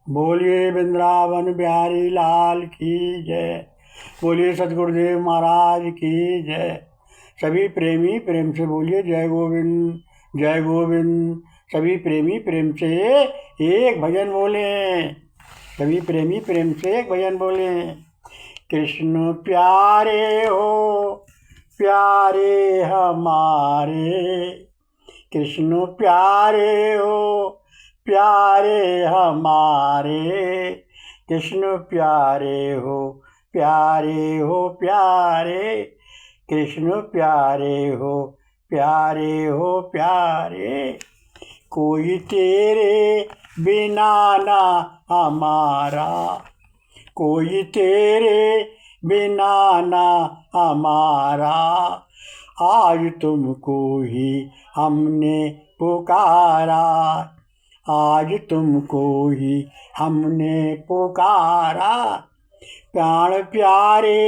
बोलिए वृंदावन बिहारी लाल की जय। बोलिए सतगुरुदेव महाराज की जय। सभी प्रेमी प्रेम से बोलिए जय गोविंद जय गोविंद। सभी प्रेमी प्रेम से एक भजन बोले। सभी प्रेमी प्रेम से एक भजन बोले। कृष्ण प्यारे हो प्यारे हमारे, कृष्ण प्यारे हो प्यारे हमारे, कृष्ण प्यारे हो प्यारे हो प्यारे, कृष्ण प्यारे हो प्यारे हो प्यारे। कोई तेरे बिना ना हमारा, कोई तेरे बिना ना हमारा। आज तुमको ही हमने पुकारा, आज तुमको ही हमने पुकारा। प्राण प्यारे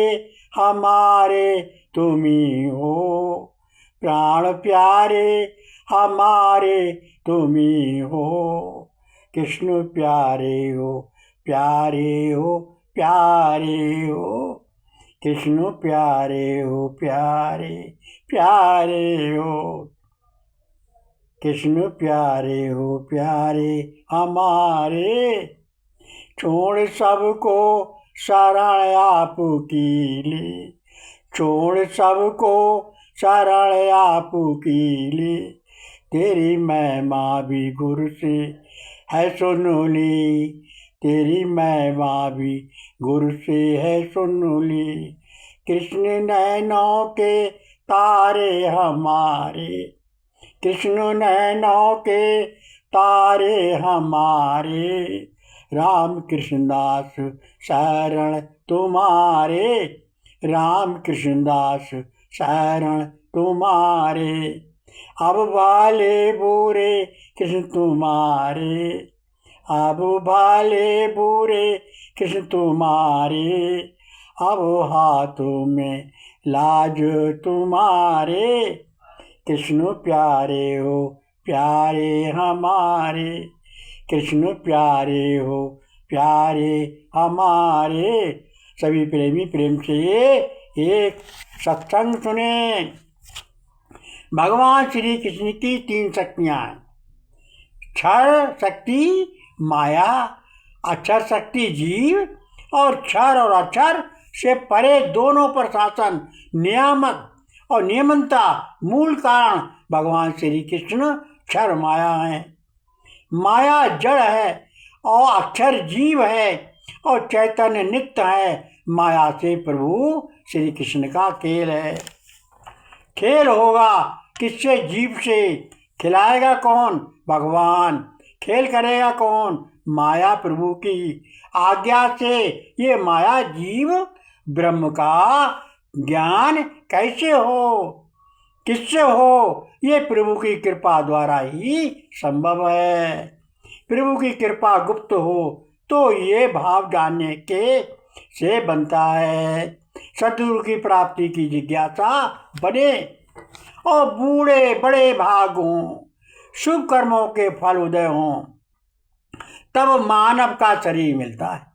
हमारे तुम ही हो, प्राण प्यारे हमारे तुम ही हो। कृष्ण प्यारे हो प्यारे हो प्यारे हो, कृष्ण प्यारे हो प्यारे प्यारे हो, कृष्ण प्यारे हो प्यारे हमारे। छोड़ सबको शरण आपकी ले, छोड़ सबको शरण आपकी ले। तेरी महिमा भी गुरु से है सुन ली, तेरी महिमा भी गुरु से है सुन ली। कृष्ण नैनों के तारे हमारे, कृष्ण नैनों के तारे हमारे। राम कृष्ण दास शरण तुम्हारे, राम कृष्ण दास शरण तुम्हारे। अब भाले बुरे कृष्ण तुम्हारे, अब भाले बुरे कृष्ण तुम्हारे। अब हाथों में लाज तुम्हारे। कृष्ण प्यारे हो प्यारे हमारे, कृष्ण प्यारे हो प्यारे हमारे। सभी प्रेमी प्रेम से एक सत्संग सुने। भगवान श्री कृष्ण की 3 शक्तियाँ, क्षर शक्ति माया, अक्षर शक्ति जीव, और क्षर और अक्षर से परे दोनों पर शासन, नियामक और नियमनता मूल कारण भगवान श्री कृष्ण क्षर माया है। माया जड़ है और अक्षर जीव है और चैतन्य नित्य है। माया से प्रभु श्री कृष्ण का खेल है। खेल होगा किससे? जीव से। खिलाएगा कौन? भगवान। खेल करेगा कौन? माया प्रभु की आज्ञा से। ये माया जीव ब्रह्म का ज्ञान कैसे हो, किससे हो? ये प्रभु की कृपा द्वारा ही संभव है। प्रभु की कृपा गुप्त हो तो ये भाव जानने के से बनता है। सद्गुरु की प्राप्ति की जिज्ञासा बने और बूढ़े बड़े भाग हों, शुभ कर्मों के फल उदय हों, तब मानव का शरीर मिलता है,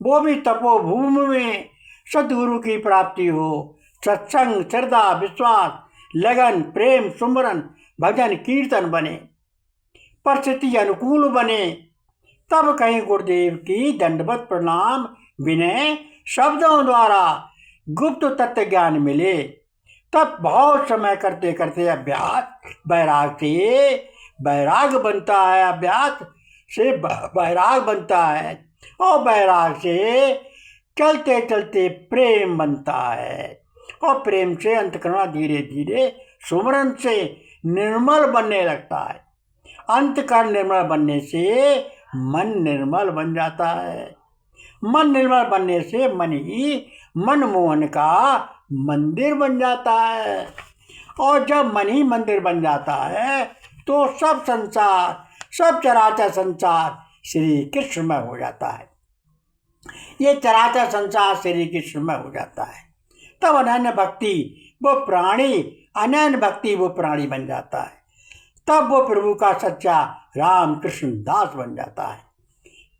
वो भी तपोभूमि में। सद्गुरु की प्राप्ति हो, सत्संग श्रद्धा विश्वास लगन प्रेम सुमरन भजन कीर्तन बने, परिस्थिति अनुकूल बने, तब कहीं गुरुदेव की दंडवत प्रणाम विनय शब्दों द्वारा गुप्त तत्व ज्ञान मिले। तब बहुत समय करते करते अभ्यास वैराग से वैराग बनता है, अभ्यास से वैराग बनता है और वैराग से चलते चलते प्रेम बनता है और प्रेम से अंतःकरण धीरे धीरे सुमरन से निर्मल बनने लगता है। अंतःकरण निर्मल बनने से मन निर्मल बन जाता है। मन निर्मल बनने से मन ही मनमोहन का मंदिर बन जाता है और जब मन ही मंदिर बन जाता है तो सब संसार, सब चराचर संसार श्री कृष्णमय हो जाता है। ये चराचर संसार श्री कृष्णमय हो जाता है। तब अनन्य भक्ति वो प्राणी, अनन्य भक्ति वो प्राणी बन जाता है। तब वो प्रभु का सच्चा राम कृष्ण दास बन जाता है।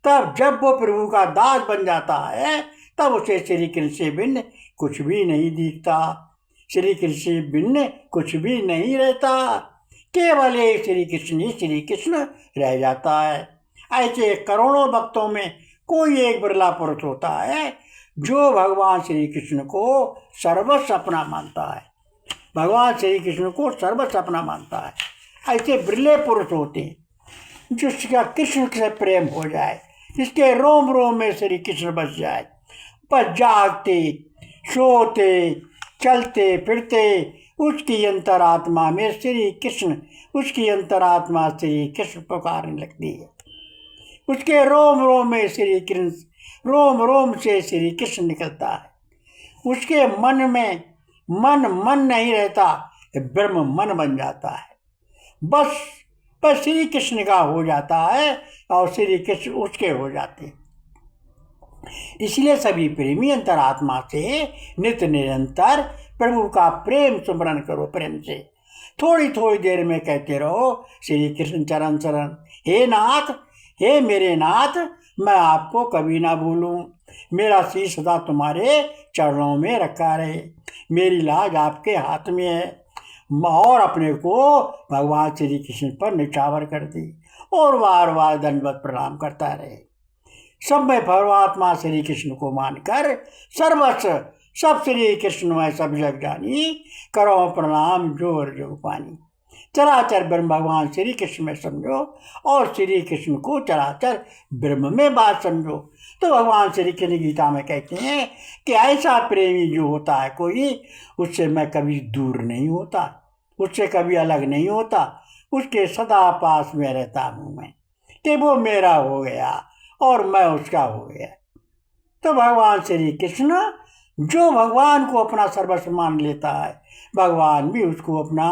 तब जब वो प्रभु का दास बन जाता है तब उसे श्री कृष्ण से भिन्न कुछ भी नहीं दिखता। श्री कृष्ण से भिन्न कुछ भी नहीं रहता, केवल एक श्री कृष्ण ही श्री कृष्ण रह जाता है। ऐसे करोड़ों भक्तों में कोई एक बिरला पुरुष होता है जो भगवान श्री कृष्ण को सर्वस्व अपना मानता है, भगवान श्री कृष्ण को सर्वस्व अपना मानता है। ऐसे बिरले पुरुष होते हैं जिसका कृष्ण से प्रेम हो जाए, जिसके रोम रोम में श्री कृष्ण बस जाए, बस जागते सोते चलते फिरते उसकी अंतरात्मा में श्री कृष्ण, उसकी अंतरात्मा श्री कृष्ण पुकारने लगती है। उसके रोम रोम में श्री कृष्ण, रोम रोम से श्री कृष्ण निकलता है। उसके मन में मन नहीं रहता, ब्रह्म मन बन जाता है। बस श्री कृष्ण का हो जाता है और श्री कृष्ण उसके हो जाते हैं। इसलिए सभी प्रेमी अंतरात्मा से नित्य निरंतर प्रभु का प्रेम सुमरन करो। प्रेम से थोड़ी थोड़ी देर में कहते रहो श्री कृष्ण चरण शरण, हे नाथ, हे मेरे नाथ, मैं आपको कभी ना भूलूं। मेरा शीश सदा तुम्हारे चरणों में रखा रहे, मेरी लाज आपके हाथ में है। और अपने को भगवान श्री कृष्ण पर निछावर कर दी और बार बार दंडवत प्रणाम करता रहे। सब में परमात्मा श्री कृष्ण को मानकर सर्वस्व सब श्री कृष्ण में सब जग जानी, करो प्रणाम जोर जो पानी। चराचर ब्रह्म भगवान श्री कृष्ण में समझो और श्री कृष्ण को चराचर ब्रह्म में बात समझो। तो भगवान श्री कृष्ण गीता में कहते हैं कि ऐसा प्रेमी जो होता है कोई, उससे मैं कभी दूर नहीं होता, उससे कभी अलग नहीं होता, उसके सदा पास में रहता हूँ मैं, कि वो मेरा हो गया और मैं उसका हो गया। तो भगवान श्री कृष्ण जो भगवान को अपना सर्वस्व मान लेता है, भगवान भी उसको अपना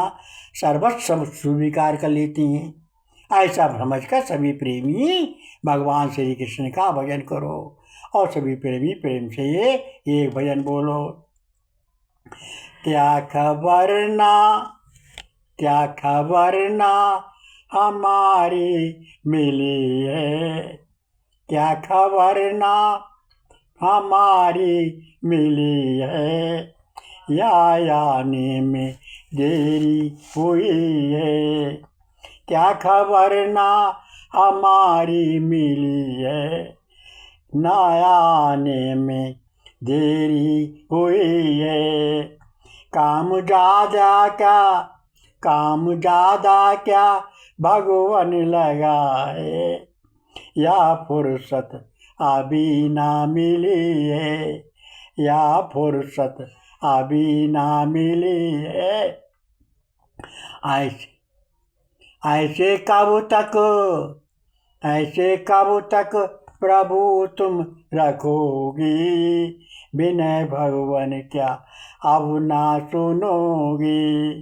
सर्वस्व स्वीकार कर लेते हैं। ऐसा समझकर सभी प्रेमी भगवान श्री कृष्ण का भजन करो और सभी प्रेमी प्रेम से ये एक भजन बोलो। क्या खबर ना, क्या खबर ना हमारी मिली है, क्या खबर ना हमारी मिली है, या आने में देरी हुई है। क्या खबर ना हमारी मिली है, ना आने में देरी हुई है। काम ज़्यादा क्या भगवान लगाए, या फुर्सत अभी ना मिली है, या फुर्सत अभी ना मिली है। ऐसे कब तक प्रभु तुम रखोगी, विनय भगवान क्या अब ना सुनोगी।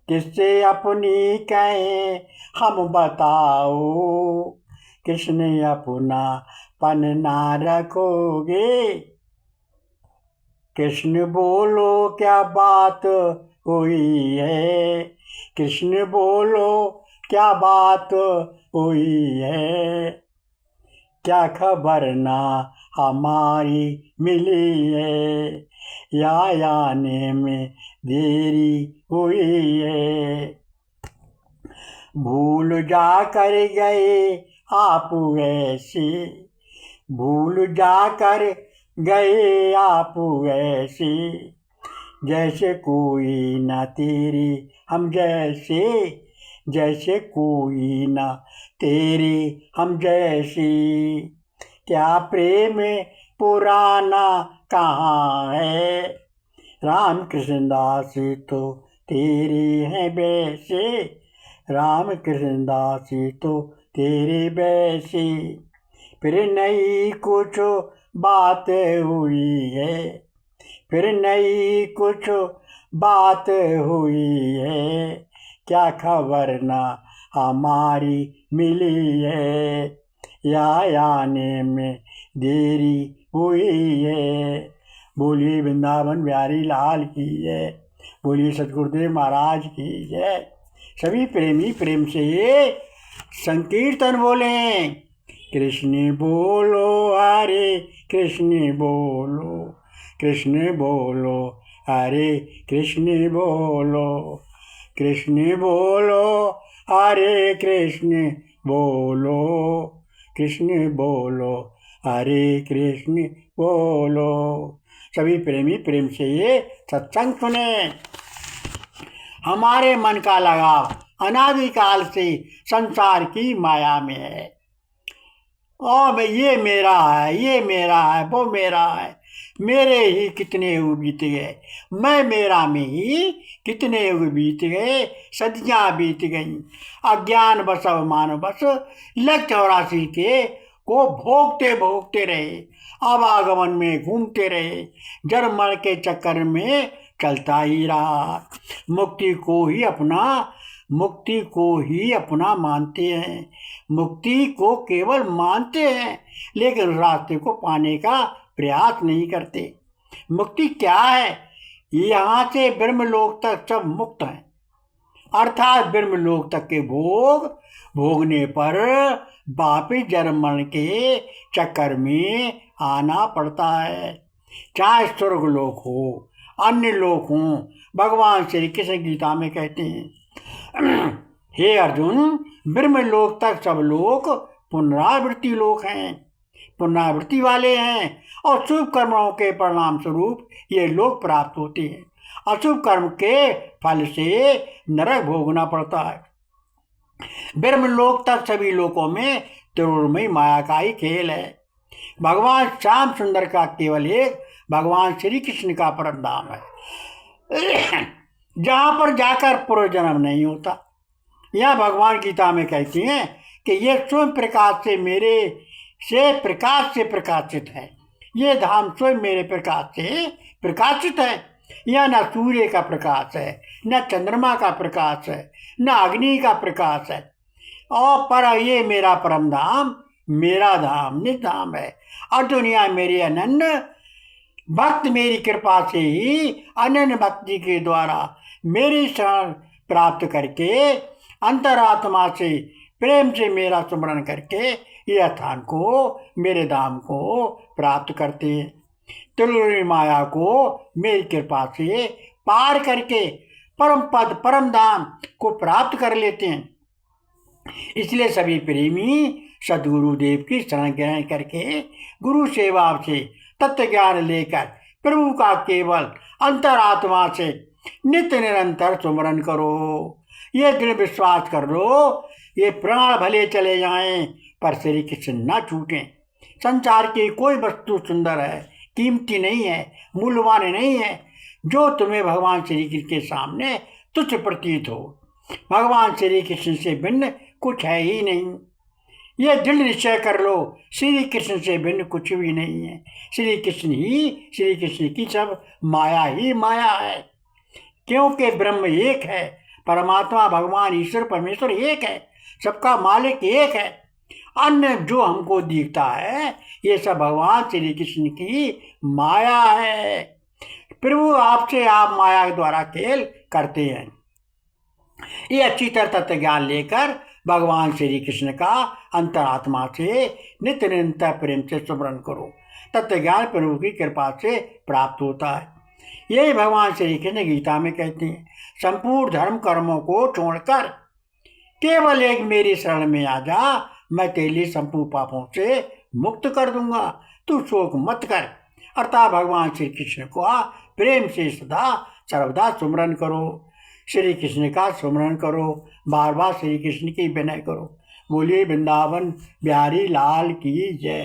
किससे अपनी कहें हम बताओ, किसने अपना पन ना रखोगे। कृष्ण बोलो क्या बात हुई है, कृष्ण बोलो क्या बात हुई है। क्या खबर ना हमारी मिली है, या आने में देरी हुई है। भूल जा कर गए आप ऐसी, भूल जा कर गए आप ऐसी, जैसे कोई ना तेरी हम जैसे, जैसे कोई ना तेरी हम जैसी। क्या प्रेम पुराना कहाँ है, राम कृष्ण दास तो तेरे हैं वैसे, राम कृष्ण दास तो तेरे वैसे। फिर नई कुछ बात हुई है, फिर नई कुछ बात हुई है। क्या खबर ना हमारी मिली है, या आने में देरी हुई है। बोलिए वृंदावन बिहारी लाल की जय, बोलिए सतगुरुदेव महाराज की जय। सभी प्रेमी प्रेम से ये संकीर्तन बोलें कृष्ण बोलो हरे कृष्ण बोलो, कृष्ण बोलो हरे कृष्ण बोलो, कृष्ण बोलो हरे कृष्ण बोलो, कृष्ण बोलो हरे कृष्ण बोलो। सभी प्रेमी प्रेम से ये सत्संग सुने। हमारे मन का लगाव अनादिकाल से संसार की माया में है। और ये मेरा है, ये मेरा है, वो मेरा है, मेरे ही कितने युग बीत गए, मैं मेरा में ही कितने युग बीत गए, सदियां बीत गईं, अज्ञान बस अवमान बस लग 84 के को भोगते भोगते रहे, आवागमन में घूमते रहे, जन्म मरण के चक्कर में चलता ही रहा। मुक्ति को ही अपना मानते हैं, मुक्ति को केवल मानते हैं, लेकिन रास्ते को पाने का प्रयास नहीं करते। मुक्ति क्या है? यहाँ से ब्रह्मलोक तक सब मुक्त हैं, अर्थात ब्रह्मलोक तक के भोगने पर वापिस जन्म मरण के चक्कर में आना पड़ता है। चाहे स्वर्ग लोक हो, अन्य लोक हों, भगवान श्री कृष्ण गीता में कहते हैं, हे अर्जुन, ब्रह्मलोक तक सब लोग पुनरावृत्ति लोक हैं, पुनरावृत्ति वाले हैं, और शुभ कर्मों के परिणाम स्वरूप ये लोग प्राप्त होते हैं। अशुभ कर्म के फल से नरक भोगना पड़ता है। ब्रह्मलोक तक सभी लोकों में त्रिगुणमयी माया का ही खेल है। भगवान श्याम सुंदर का केवल एक भगवान श्री कृष्ण का परम धाम है, जहाँ पर जाकर पुनर्जन्म नहीं होता। यह भगवान गीता में कहती हैं कि ये स्वयं प्रकाश से मेरे से प्रकाशित है, ये धाम स्वयं मेरे प्रकाश से प्रकाशित है। यह न सूर्य का प्रकाश है, न चंद्रमा का प्रकाश है, न अग्नि का प्रकाश है, और पर ये मेरा परम धाम, मेरा धाम निज धाम है। और दुनिया मेरी अनन्य भक्त मेरी कृपा से ही अनन्य भक्ति के द्वारा मेरी शरण प्राप्त करके अंतरात्मा से प्रेम से मेरा स्मरण करके यह स्थान को, मेरे धाम को प्राप्त करते हैं। त्रिगुणमयी माया को मेरी कृपा से पार करके परम पद परम धाम को प्राप्त कर लेते हैं। इसलिए सभी प्रेमी सदगुरुदेव की शरण ग्रहण करके गुरु सेवा से तत्व ज्ञान लेकर प्रभु का केवल अंतरात्मा से नित्य निरंतर सुमरन करो। ये दृढ़ विश्वास कर लो, ये प्राण भले चले जाएं पर श्री कृष्ण न छूटें। संसार की कोई वस्तु सुंदर है, कीमती नहीं है, मूल्यवान नहीं है, जो तुम्हें भगवान श्री कृष्ण के सामने तुच्छ प्रतीत हो। भगवान श्री कृष्ण से भिन्न कुछ है ही नहीं। यह दृढ़ निश्चय कर लो, श्री कृष्ण से भिन्न कुछ भी नहीं है। श्री कृष्ण की सब माया ही माया है, क्योंकि ब्रह्म एक है, परमात्मा भगवान ईश्वर परमेश्वर एक है, सबका मालिक एक है। अन्य जो हमको दिखता है ये सब भगवान श्री कृष्ण की माया है। प्रभु आपसे आप माया द्वारा खेल करते हैं। ये अच्छी तरह तत्व ज्ञान लेकर भगवान श्री कृष्ण का अंतरात्मा से नित्य निरंतर प्रेम से स्मरण करो। तत्व ज्ञान प्रभु की कृपा से प्राप्त होता है। यही भगवान श्री कृष्ण गीता में कहते हैं, संपूर्ण धर्म कर्मों को छोड़कर केवल एक मेरी शरण में आ जा, मैं तेरे संपूर्ण पापों से मुक्त कर दूंगा, तू शोक मत कर। अर्थात भगवान श्री कृष्ण को प्रेम से सदा सर्वदा सुमरन करो, श्री कृष्ण का सुमरन करो, बार बार श्री कृष्ण की विनय करो। बोलिए वृंदावन बिहारी लाल की जय।